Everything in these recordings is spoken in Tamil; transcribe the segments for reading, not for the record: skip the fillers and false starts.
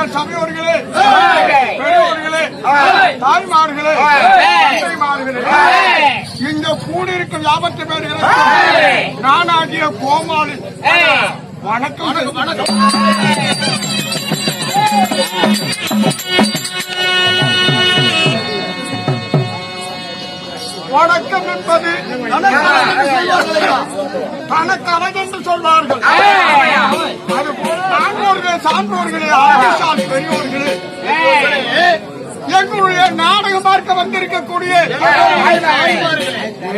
எங்கள் சபையோர்களே, பெரியோர்களே, தாய்மார்களே, தந்தைமார்களே, இங்க கூடியிருக்கும் யாபத்து பேர்களை நானாகிய கோமாளி வணக்கம் வணக்கம். வணக்கம் என்பது தனக்கணக்கு என்று சொல்வார்கள். அதுபோல நான்கோர்களே, சான்றோர்களே, ஆதிசால் பெரியோர்களே, எங்களுடைய நாடகம் பார்க்க வந்திருக்கக்கூடிய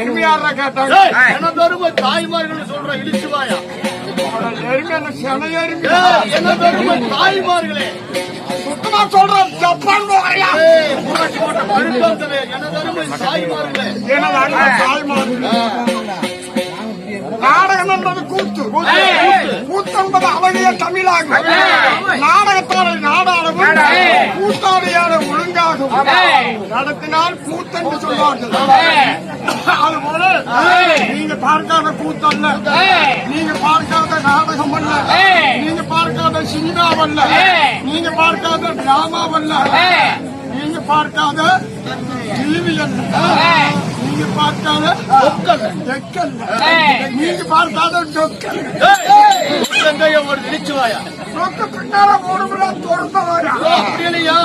எருமையார கேட்டாங்க. எனதருமை தாய்மார்கள் சொல்ற இழிச்சுவாயா, எனதருமை தாய்மார்களே, சுத்தமா சொல்ற ஜப்பான் போகையா, எனதருமை தாய்மார்களே, எனது அன்பு தாய்மார்களே, நாடகம் என்பது கூத்து. கூத்து என்பது அழகிய தமிழாகும். நாடகத்தாரை நாடாளவும் கூத்தாடியார ஒழுங்காகும். நடத்தினால் கூத்தென்று சொல்வார்கள். அதுபோல நீங்க பார்க்காத கூத்தல்ல, நீங்க பார்க்காத நாடகம் அல்ல, நீங்க பார்க்காத சினிமாவல்ல, நீங்க பார்க்காத டிராமாவல்ல, நீங்க பார்க்காத டிவி அல்ல, நீங்க பார்க்காத டெக்கல்ல, நீங்க பார்க்காத டொக்கல். ஒரு இழிச்சுவாயா, பின்னால ஓடுமுடா தோர்ந்தவாயா அப்படி இல்லையா?